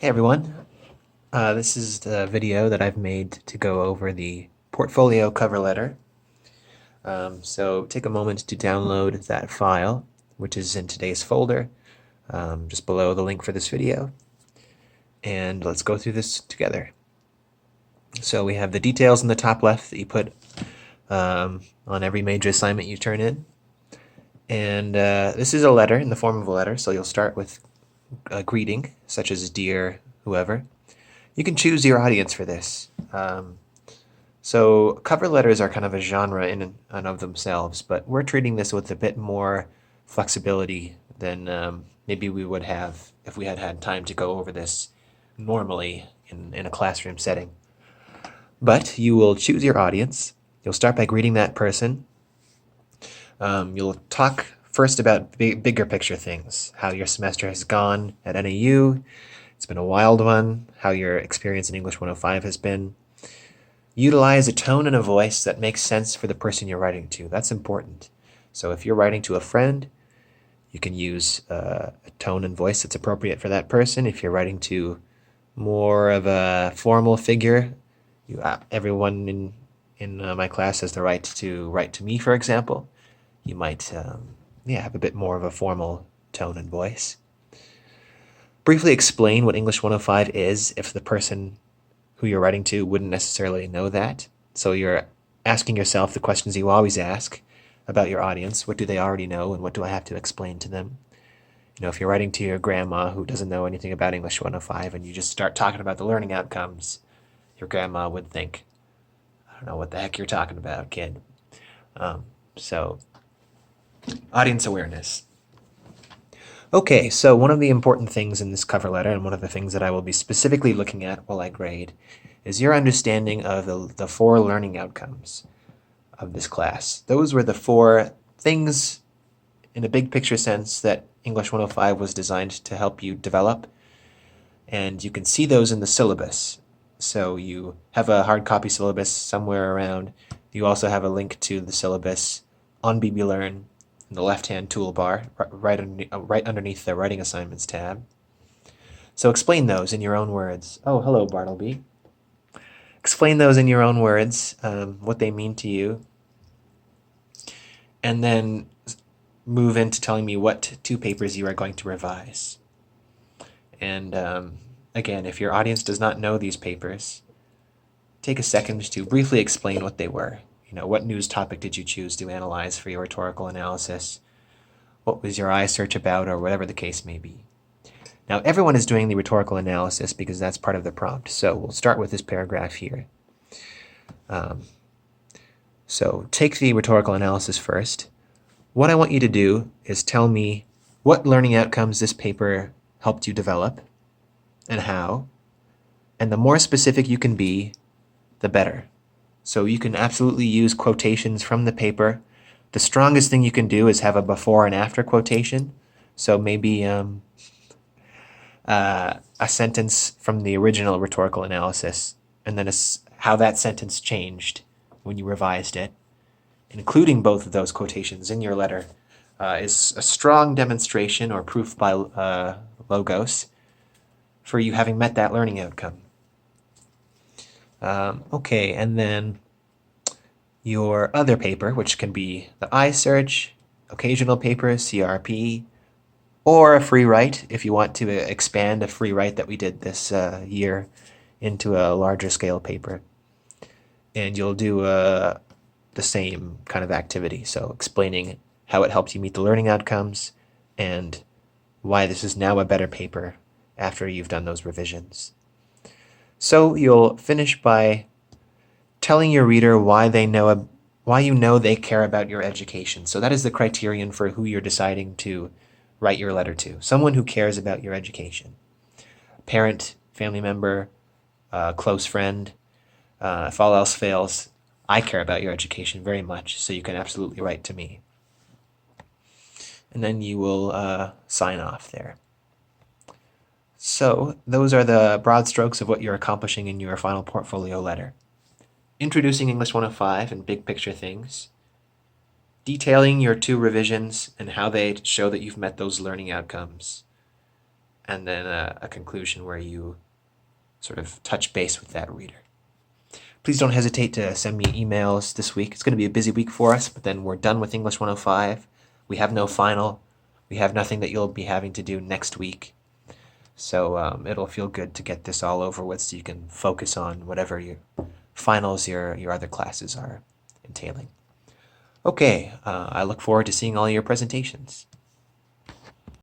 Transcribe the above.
Hey everyone, this is the video that I've made to go over the portfolio cover letter. So take a moment to download that file, which is in today's folder, just below the link for this video, and let's go through this together. So we have the details in the top left that you put on every major assignment you turn in. And this is a letter in the form of a letter, so you'll start with a greeting, such as dear whoever. You can choose your audience for this. So cover letters are kind of a genre in and of themselves, but we're treating this with a bit more flexibility than maybe we would have if we had had time to go over this normally in a classroom setting. But you will choose your audience. You'll start by greeting that person. You'll talk first about bigger picture things, how your semester has gone at NAU. It's been a wild one, how your experience in English 105 has been. Utilize a tone and a voice that makes sense for the person you're writing to. That's important. So if you're writing to a friend, you can use a tone and voice that's appropriate for that person. If you're writing to more of a formal figure, everyone in my class has the right to write to me, for example. You might have a bit more of a formal tone and voice. Briefly explain what English 105 is if the person who you're writing to wouldn't necessarily know that. So you're asking yourself the questions you always ask about your audience. What do they already know, and what do I have to explain to them? You know, if you're writing to your grandma who doesn't know anything about English 105 and you just start talking about the learning outcomes, your grandma would think, I don't know what the heck you're talking about, kid. So audience awareness. Okay, so one of the important things in this cover letter, and one of the things that I will be specifically looking at while I grade, is your understanding of the four learning outcomes of this class. Those were the four things in a big picture sense that English 105 was designed to help you develop, and you can see those in the syllabus. So you have a hard copy syllabus somewhere around. You also have a link to the syllabus on BBLearn in the left-hand toolbar, right underneath the Writing Assignments tab. So explain those in your own words. Oh, hello, Bartleby. Explain those in your own words, what they mean to you, and then move into telling me what two papers you are going to revise. And again, if your audience does not know these papers, take a second to briefly explain what they were. You know, what news topic did you choose to analyze for your rhetorical analysis? What was your iSearch about, or whatever the case may be. Now, everyone is doing the rhetorical analysis because that's part of the prompt. So we'll start with this paragraph here. So take the rhetorical analysis first. What I want you to do is tell me what learning outcomes this paper helped you develop and how. And the more specific you can be, the better. So you can absolutely use quotations from the paper. The strongest thing you can do is have a before and after quotation. So maybe a sentence from the original rhetorical analysis, and then how that sentence changed when you revised it. Including both of those quotations in your letter is a strong demonstration or proof by logos for you having met that learning outcome. Okay, and then your other paper, which can be the iSearch, occasional paper, CRP, or a free write if you want to expand a free write that we did this year into a larger scale paper. And you'll do the same kind of activity, so explaining how it helped you meet the learning outcomes and why this is now a better paper after you've done those revisions. So you'll finish by telling your reader why you know they care about your education. So that is the criterion for who you're deciding to write your letter to. Someone who cares about your education. Parent, family member, close friend. If all else fails, I care about your education very much, so you can absolutely write to me. And then you will sign off there. So those are the broad strokes of what you're accomplishing in your final portfolio letter. Introducing English 105 and big picture things. Detailing your two revisions and how they show that you've met those learning outcomes. and then a conclusion where you sort of touch base with that reader. Please don't hesitate to send me emails this week. It's going to be a busy week for us, but then we're done with English 105. We have no final. We have nothing that you'll be having to do next week. So it'll feel good to get this all over with so you can focus on whatever your finals your other classes are entailing. Okay, I look forward to seeing all your presentations.